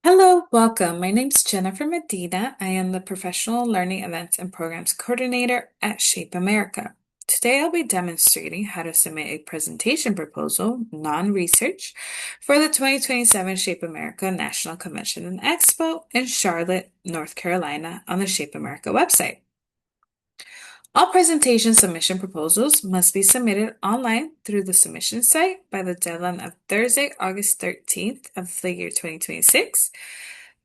Hello, welcome. My name's Jennifer Medina. I am the Professional Learning Events and Programs Coordinator at Shape America. Today I'll be demonstrating how to submit a presentation proposal, non-research, for the 2027 Shape America National Convention and Expo in Charlotte, North Carolina on the Shape America website. All presentation submission proposals must be submitted online through the submission site by the deadline of Thursday, August 13th of the year 2026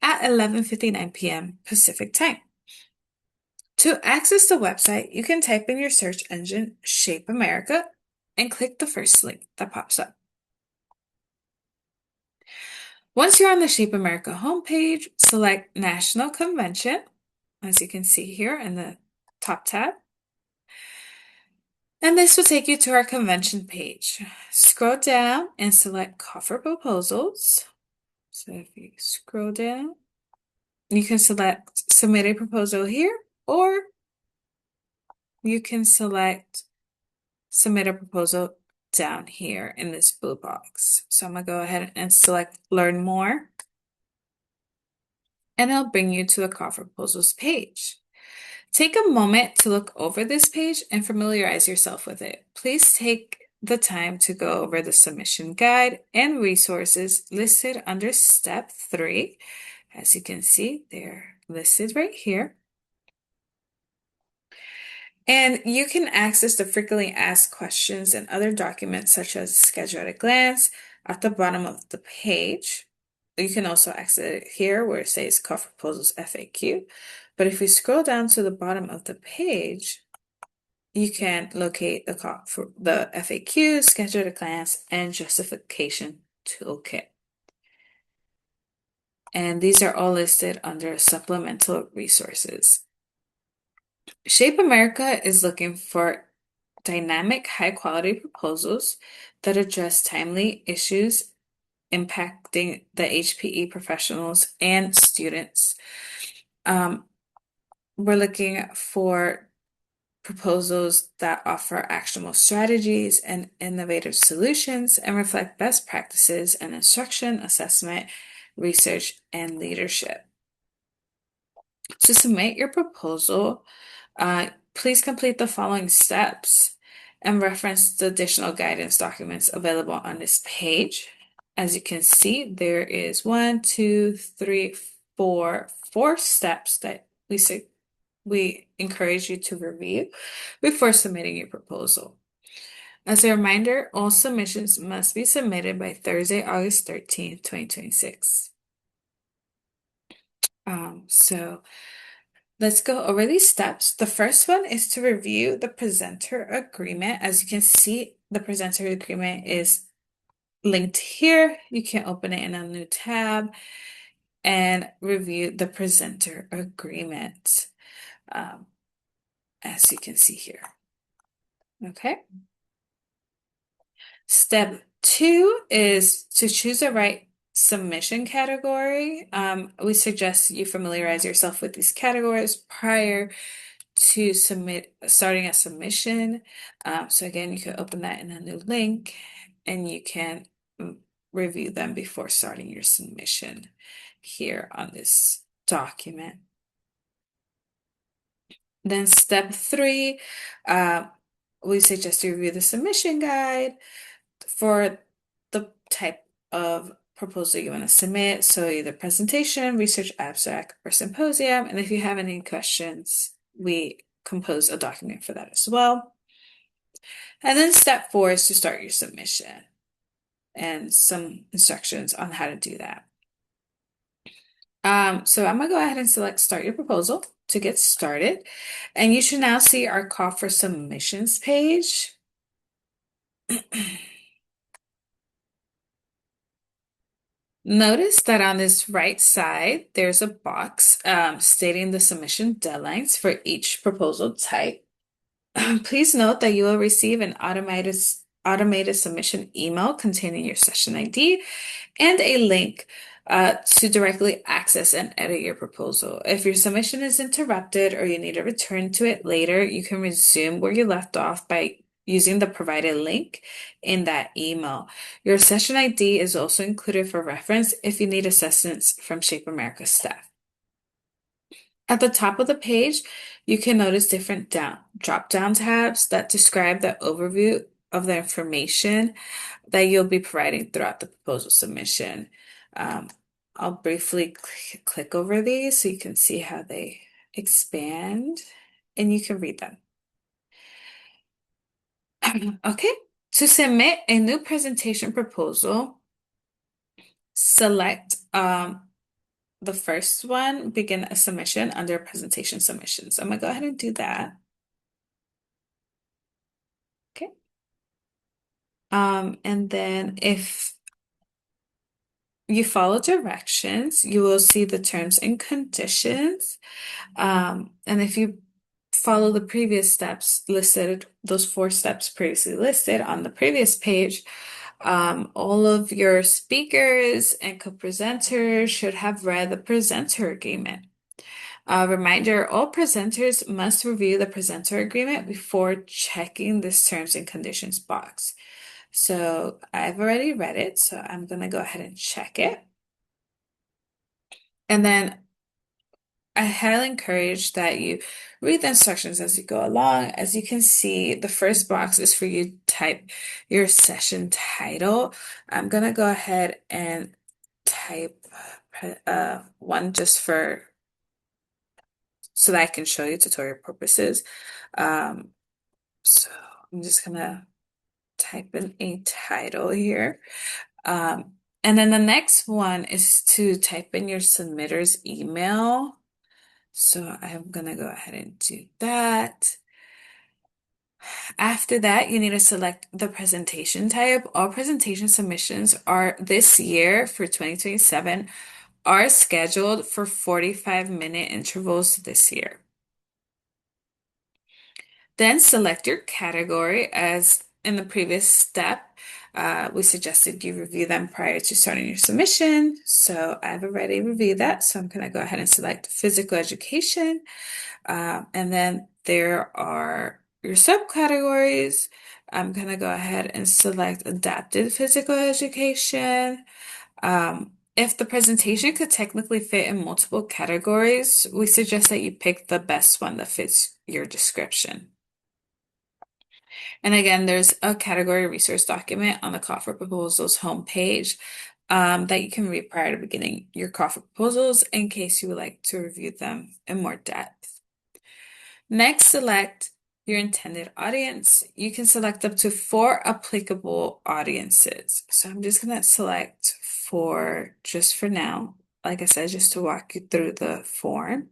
at 11:59 p.m. Pacific Time. To access the website, you can type in your search engine Shape America and click the first link that pops up. Once you're on the Shape America homepage, select National Convention, as you can see here in the top tab. And this will take you to our convention page. Scroll down and select Call for Proposals. So if you scroll down, you can select Submit a Proposal here, or you can select Submit a Proposal down here in this blue box. So I'm going to go ahead and select Learn More, and it'll bring you to the Call for Proposals page. Take a moment to look over this page and familiarize yourself with it. Please take the time to go over the submission guide and resources listed under step 3. As you can see, they're listed right here. And you can access the frequently asked questions and other documents such as Schedule at a Glance at the bottom of the page. You can also access it here where it says Call for Proposals FAQ. But if you scroll down to the bottom of the page, you can locate the call for the FAQ, Schedule at a Glance, and Justification Toolkit. And these are all listed under supplemental resources. Shape America is looking for dynamic, high-quality proposals that address timely issues impacting the HPE professionals and students. We're looking for proposals that offer actionable strategies and innovative solutions and reflect best practices in instruction, assessment, research, and leadership. To submit your proposal, please complete the following steps and reference the additional guidance documents available on this page. As you can see, there is 1, 2, 3, 4 steps that we encourage you to review before submitting your proposal. As a reminder, all submissions must be submitted by Thursday, August 13th, 2026. So let's go over these steps. The first one is to review the presenter agreement. As you can see, the presenter agreement is linked here. You can open it in a new tab and review the presenter agreement, as you can see here. Okay. Step 2 is to choose the right submission category. We suggest you familiarize yourself with these categories prior to starting a submission. So again, you can open that in a new link and you can review them before starting your submission here on this document. Then step 3, we suggest you review the submission guide for the type of proposal you want to submit. So either presentation, research abstract, or symposium. And if you have any questions, we compose a document for that as well. And then step 4 is to start your submission and some instructions on how to do that. So I'm gonna go ahead and select Start Your Proposal to get started. And you should now see our Call for Submissions page. Notice that on this right side, there's a box stating the submission deadlines for each proposal type. Please note that you will receive an automated submission email containing your session ID and a link to directly access and edit your proposal. If your submission is interrupted or you need to return to it later, you can resume where you left off by using the provided link in that email. Your session ID is also included for reference if you need assistance from Shape America staff. At the top of the page, you can notice different drop-down tabs that describe the overview of the information that you'll be providing throughout the proposal submission. Um, I'll briefly click over these so you can see how they expand and you can read them. Okay, to submit a new presentation proposal, select the first one, begin a submission under presentation submissions. I'm gonna go ahead and do that. Okay. And then if you follow directions, you will see the terms and conditions. And if you follow the previous steps listed, those 4 steps previously listed on the previous page, all of your speakers and co-presenters should have read the presenter agreement. Reminder, all presenters must review the presenter agreement before checking this terms and conditions box. So I've already read it, so I'm going to go ahead and check it. And then I highly encourage that you read the instructions as you go along. As you can see, the first box is for you to type your session title. I'm going to go ahead and type one just so that I can show you tutorial purposes. So I'm just going to type in a title here. And then the next one is to type in your submitter's email. So I'm going to go ahead and do that. After that, you need to select the presentation type. All presentation submissions are this year for 2027 are scheduled for 45-minute intervals this year. Then select your category. As in the previous step, we suggested you review them prior to starting your submission. So I've already reviewed that. So I'm going to go ahead and select physical education. And then there are your subcategories. I'm going to go ahead and select adapted physical education. If the presentation could technically fit in multiple categories, we suggest that you pick the best one that fits your description. And again, there's a category resource document on the Call for Proposals homepage that you can read prior to beginning your Call for Proposals in case you would like to review them in more depth. Next, select your intended audience. You can select up to 4 applicable audiences. So I'm just going to select 4 just for now. Like I said, just to walk you through the form.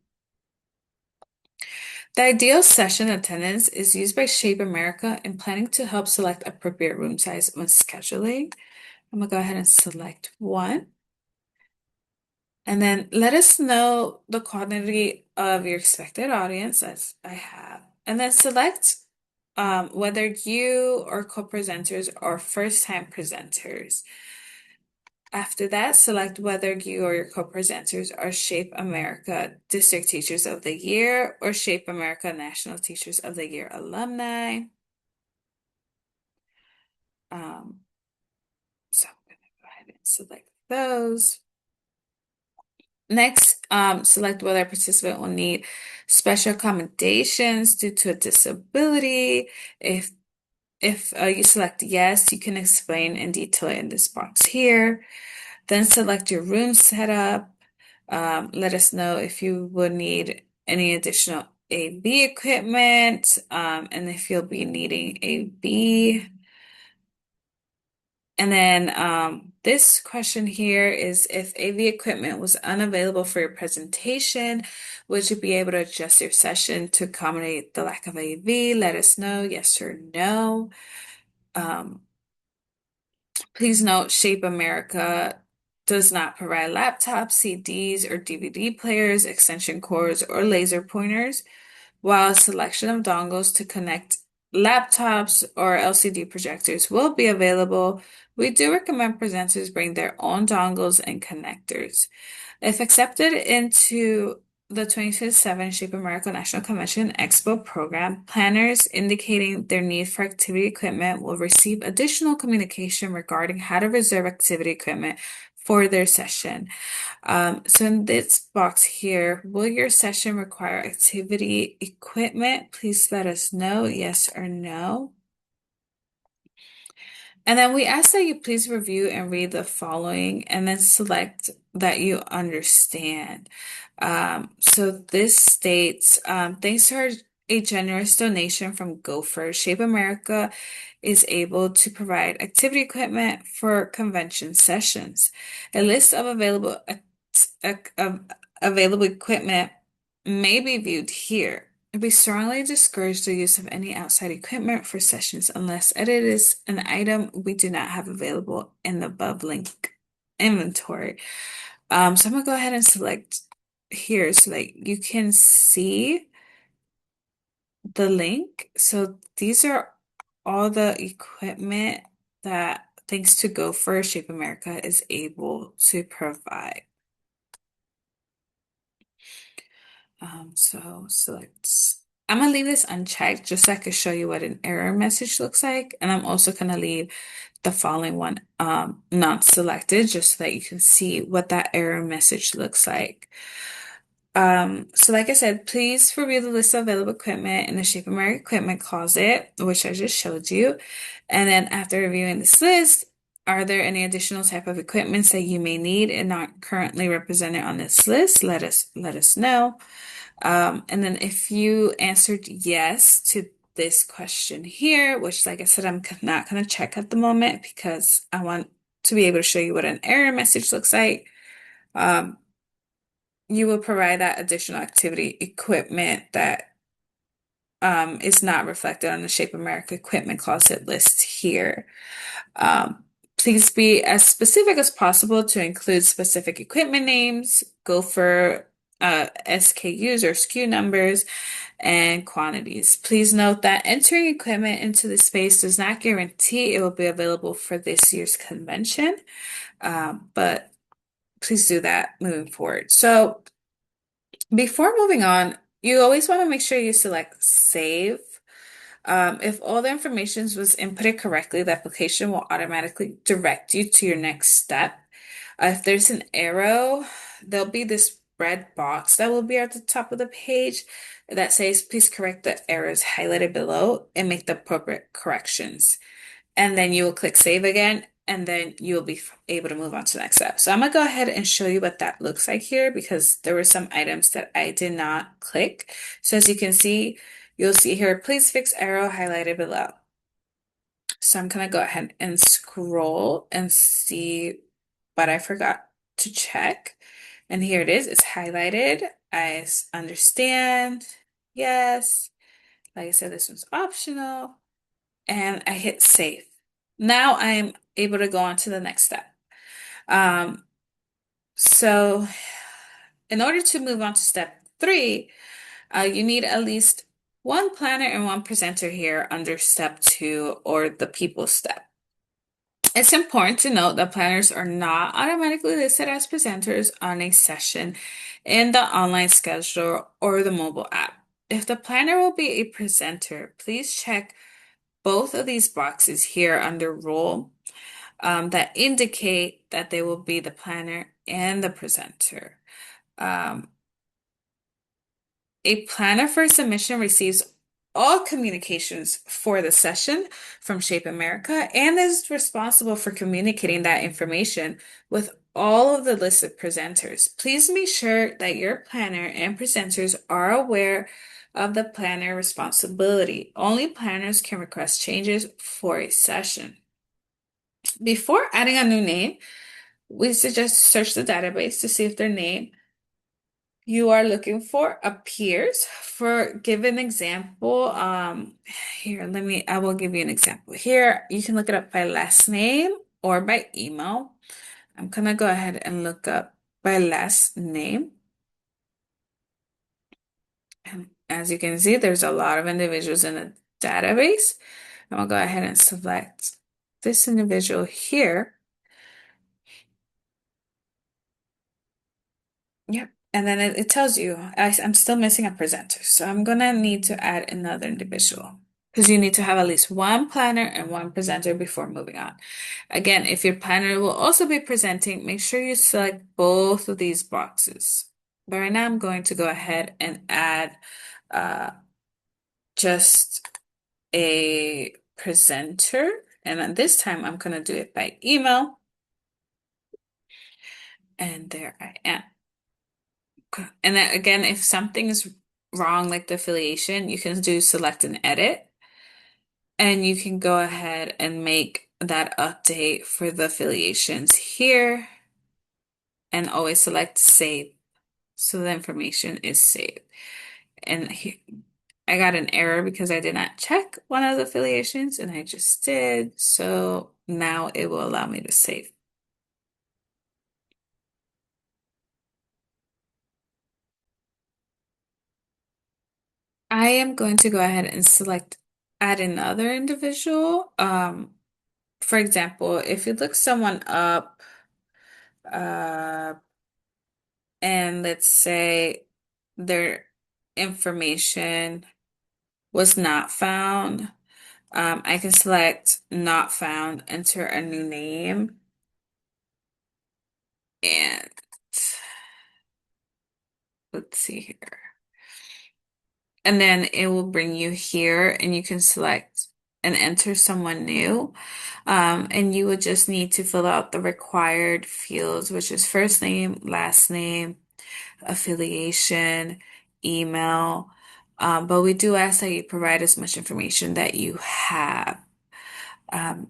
The ideal session attendance is used by Shape America in planning to help select appropriate room size when scheduling. I'm going to go ahead and select 1. And then let us know the quantity of your expected audience, as I have. And then select whether you or co-presenters are first-time presenters. After that, select whether you or your co-presenters are Shape America District Teachers of the Year or Shape America National Teachers of the Year alumni. So I'm going to go ahead and select those. Next, select whether a participant will need special accommodations due to a disability. If you select yes, you can explain in detail in this box here. Then select your room setup. Let us know if you would need any additional AV equipment, and if you'll be needing AV. And then this question here is if AV equipment was unavailable for your presentation, would you be able to adjust your session to accommodate the lack of AV? Let us know, yes or no. Please note, Shape America does not provide laptops, CDs, or DVD players, extension cords, or laser pointers. While a selection of dongles to connect laptops or LCD projectors will be available, we do recommend presenters bring their own dongles and connectors. If accepted into the 2027 Shape America National Convention Expo program, planners indicating their need for activity equipment will receive additional communication regarding how to reserve activity equipment for their session. So in this box here, will your session require activity equipment? Please let us know, yes or no. And then we ask that you please review and read the following and then select that you understand. So this states, thanks to a generous donation from Gopher, Shape America is able to provide activity equipment for convention sessions. A list of available equipment may be viewed here. We strongly discourage the use of any outside equipment for sessions unless it is an item we do not have available in the above link inventory. So I'm gonna go ahead and select here so that you can see the link. So these are all the equipment that, thanks to Gopher, Shape America is able to provide. So select. I'm gonna leave this unchecked just so I can show you what an error message looks like. And I'm also gonna leave the following one not selected just so that you can see what that error message looks like. So like I said, please review the list of available equipment in the Shape America equipment closet, which I just showed you. And then after reviewing this list, are there any additional type of equipments that you may need and not currently represented on this list? Let us know. And then if you answered yes to this question here, which like I said, I'm not going to check at the moment because I want to be able to show you what an error message looks like. You will provide that additional activity equipment that is not reflected on the Shape America equipment closet list here. Um, Please be as specific as possible to include specific equipment names, go for SKUs or SKU numbers, and quantities. Please note that entering equipment into the space does not guarantee it will be available for this year's convention, but please do that moving forward. So before moving on, you always want to make sure you select save. If all the information was inputted correctly, the application will automatically direct you to your next step. If there's an arrow, there'll be this red box that will be at the top of the page that says, please correct the errors highlighted below and make the appropriate corrections. And then you will click save again, and then you'll be able to move on to the next step. So I'm gonna go ahead and show you what that looks like here because there were some items that I did not click. So as you can see, you'll see here, please fix arrow highlighted below. So I'm gonna go ahead and scroll and see what I forgot to check. And here it is, it's highlighted. I understand. Yes. Like I said, this one's optional. And I hit save. Now I'm able to go on to the next step. Um, so in order to move on to step 3, you need at least one planner and one presenter here under step 2 or the people step. It's important to note that planners are not automatically listed as presenters on a session in the online scheduler or the mobile app. If the planner will be a presenter, please check both of these boxes here under role that indicate that they will be the planner and the presenter. Um, a planner for submission receives all communications for the session from Shape America and is responsible for communicating that information with all of the listed presenters. Please make sure that your planner and presenters are aware of the planner responsibility. Only planners can request changes for a session. Before adding a new name, we suggest search the database to see if their name you are looking for appears. For give an example, here, I will give you an example. Here, you can look it up by last name or by email. I'm gonna go ahead and look up by last name. And as you can see, there's a lot of individuals in the database. I'm gonna go ahead and select this individual here. Yep. And then it tells you I'm still missing a presenter. So I'm gonna need to add another individual because you need to have at least one planner and one presenter before moving on. Again, if your planner will also be presenting, make sure you select both of these boxes. But right now I'm going to go ahead and add uh, just a presenter. And then this time I'm gonna do it by email. And there I am. And then again, if something is wrong, like the affiliation, you can do select and edit, and you can go ahead and make that update for the affiliations here and always select save. So the information is saved. And I got an error because I did not check one of the affiliations and I just did. So now it will allow me to save. I am going to go ahead and select add another individual. For example, if you look someone up, uh, and let's say their information was not found, I can select not found, enter a new name, and let's see here. And then it will bring you here, and you can select and enter someone new. And you would just need to fill out the required fields, which is first name, last name, affiliation, email. But we do ask that you provide as much information that you have.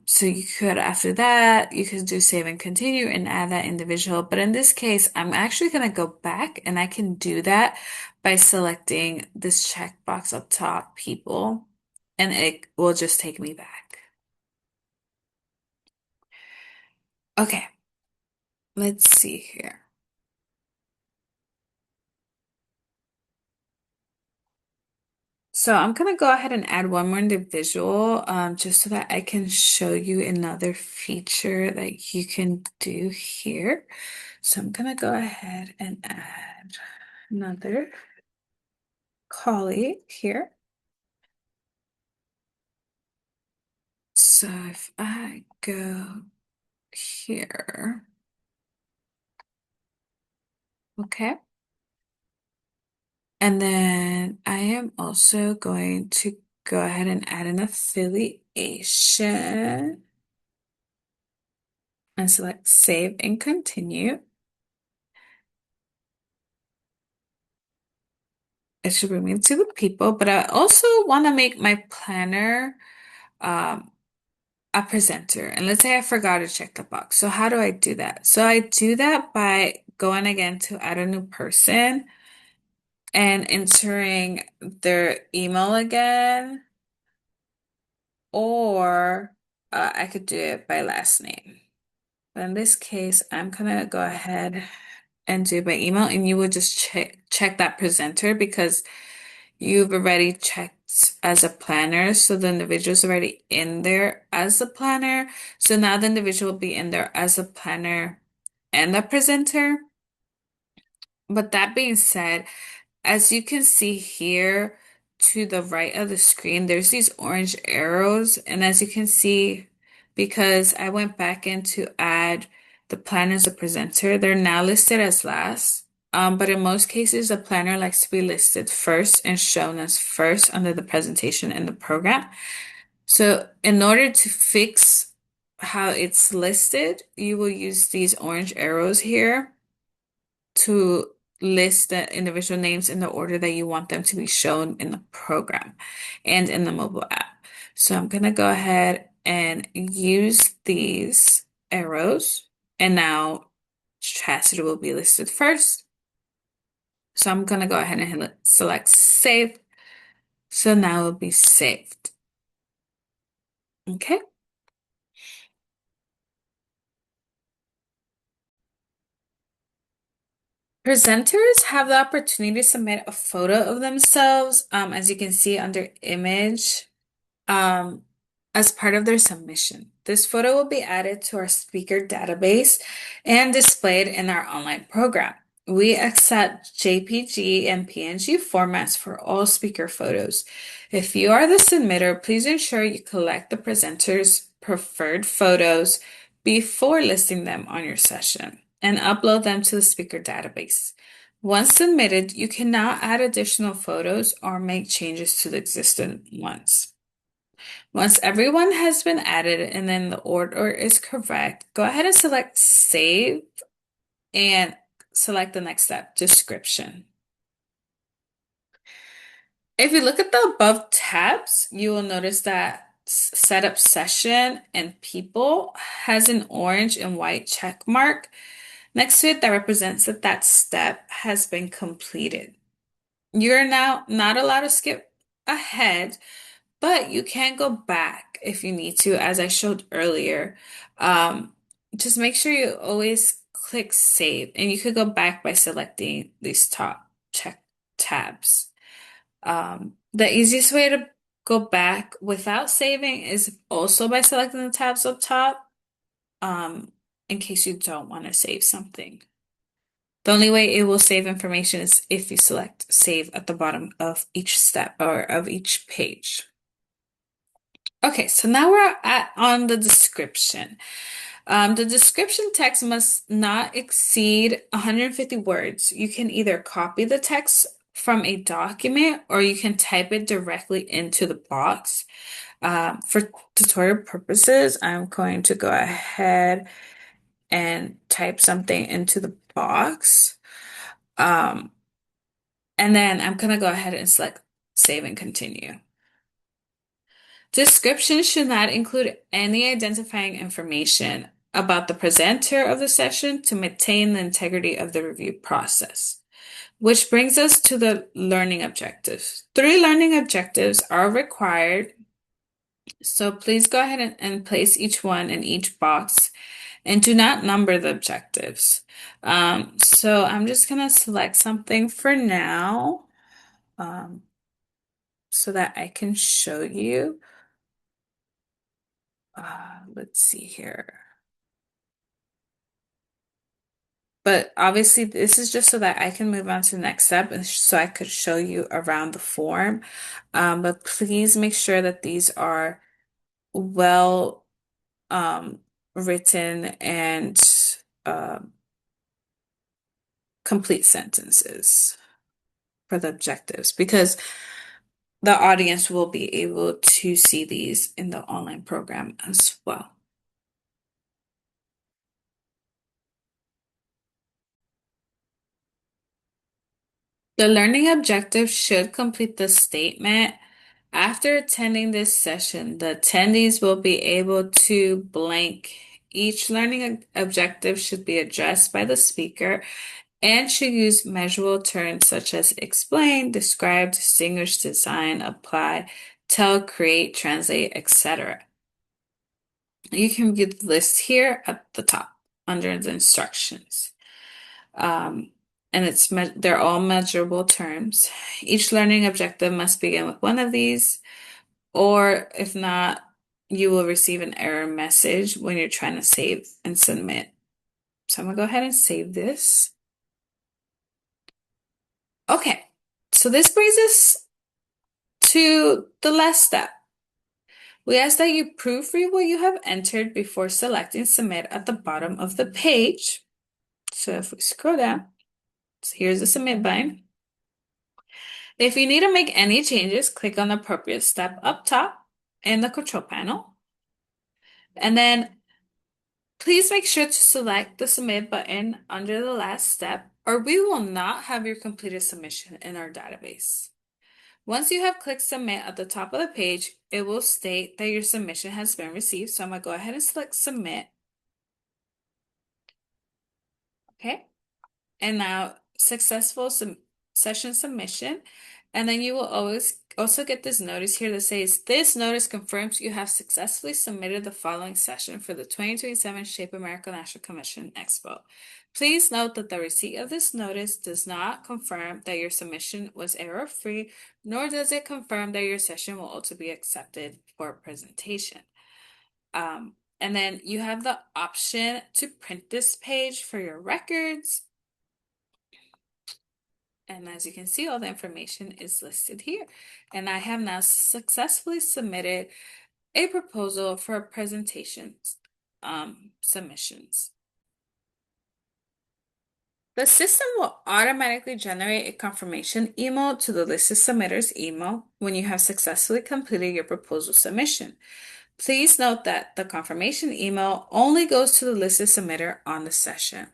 So you could, after that, you could do save and continue and add that individual. But in this case, I'm actually going to go back and I can do that by selecting this checkbox up top, people, and it will just take me back. Okay, let's see here. So I'm gonna go ahead and add one more individual, just so that I can show you another feature that you can do here. So I'm gonna go ahead and add another colleague here. So if I go here, okay. And then I am also going to go ahead and add an affiliation and select save and continue. It should bring me to the people, but I also want to make my planner um, a presenter. And let's say I forgot to check the box. So how do I do that? So I do that by going again to add a new person and entering their email again, or I could do it by last name. But in this case, I'm gonna go ahead and do it by email, and you would just check that presenter because you've already checked as a planner, so the individual's already in there as a planner. So now the individual will be in there as a planner and a presenter. But that being said, as you can see here to the right of the screen, there's these orange arrows. And as you can see, because I went back in to add the planner as a presenter, they're now listed as last. But in most cases, the planner likes to be listed first and shown as first under the presentation in the program. So in order to fix how it's listed, you will use these orange arrows here to list the individual names in the order that you want them to be shown in the program and in the mobile app. So I'm going to go ahead and use these arrows, and now Chastity will be listed first. So I'm going to go ahead and select save. So now it will be saved. Okay. Presenters have the opportunity to submit a photo of themselves, as you can see under image, um, as part of their submission. This photo will be added to our speaker database and displayed in our online program. We accept JPG and PNG formats for all speaker photos. If you are the submitter, please ensure you collect the presenter's preferred photos before listing them on your session and upload them to the speaker database. Once submitted, you can now add additional photos or make changes to the existing ones. Once everyone has been added and then the order is correct, go ahead and select Save and select the next step, Description. If you look at the above tabs, you will notice that Setup Session and People has an orange and white check mark next to it that represents that that step has been completed. You're now not allowed to skip ahead, but you can go back if you need to, as I showed earlier. Um, just make sure you always click Save, and you could go back by selecting these top check tabs. The easiest way to go back without saving is also by selecting the tabs up top, um, in case you don't want to save something. The only way it will save information is if you select Save at the bottom of each step or of each page. Okay, so now we're on the description. The description text must not exceed 150 words. You can either copy the text from a document or you can type it directly into the box. For tutorial purposes, I'm going to go ahead and type something into the box. Um, and then I'm going to go ahead and select Save and Continue. Descriptions should not include any identifying information about the presenter of the session to maintain the integrity of the review process. Which brings us to the learning objectives. 3 learning objectives are required, so please go ahead and place each one in each box and do not number the objectives. So I'm just going to select something for now, um, so that I can show you. Let's see here. But obviously, this is just so that I can move on to the next step and so I could show you around the form. But please make sure that these are well um, written and uh, complete sentences for the objectives because the audience will be able to see these in the online program as well. The learning objective should complete the statement. After attending this session, the attendees will be able to blank. Each learning objective should be addressed by the speaker and should use measurable terms such as explain, describe, distinguish, design, apply, tell, create, translate, etc. You can view the list here at the top under the instructions. Um, and they're all measurable terms. Each learning objective must begin with one of these, or if not, you will receive an error message when you're trying to save and submit. So I'm gonna go ahead and save this. Okay, so this brings us to the last step. We ask that you proofread what you have entered before selecting submit at the bottom of the page. So if we scroll down, so here's the submit button. If you need to make any changes, click on the appropriate step up top in the control panel. And then please make sure to select the submit button under the last step, or we will not have your completed submission in our database. Once you have clicked submit at the top of the page, it will state that your submission has been received. So I'm going to go ahead and select submit. Okay. And now successful session submission. And then you will always also get this notice here that says, this notice confirms you have successfully submitted the following session for the 2027 Shape America National Commission Expo. Please note that the receipt of this notice does not confirm that your submission was error-free, nor does it confirm that your session will also be accepted for presentation. And then you have the option to print this page for your records. And as you can see, all the information is listed here. And I have now successfully submitted a proposal for presentations submissions. The system will automatically generate a confirmation email to the listed submitter's email when you have successfully completed your proposal submission. Please note that the confirmation email only goes to the listed submitter on the session.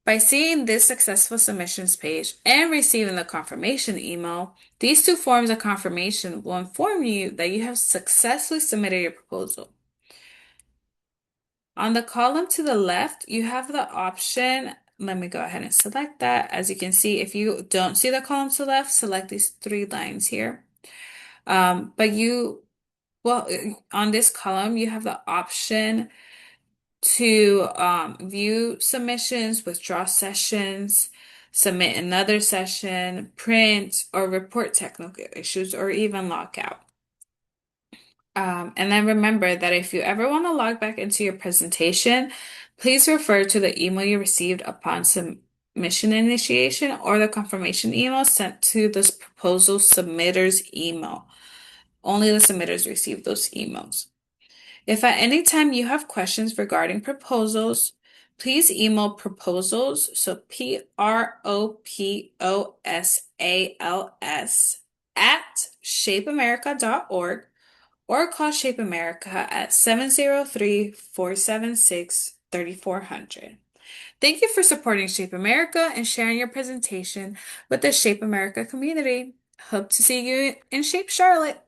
By seeing this successful submissions page and receiving the confirmation email, these two forms of confirmation will inform you that you have successfully submitted your proposal. On the column to the left, you have the option. Let me go ahead and select that. As you can see, if you don't see the column to the left, select these three lines here. Well, on this column, you have the option to view submissions, withdraw sessions, submit another session, print, or report technical issues, or even log out. And then remember that if you ever want to log back into your presentation, please refer to the email you received upon submission initiation or the confirmation email sent to this proposal submitter's email. Only the submitters receive those emails. If at any time you have questions regarding proposals, please email proposals, so PROPOSALS at shapeamerica.org or call Shape America at 703-476-3400. Thank you for supporting Shape America and sharing your presentation with the Shape America community. Hope to see you in Shape Charlotte.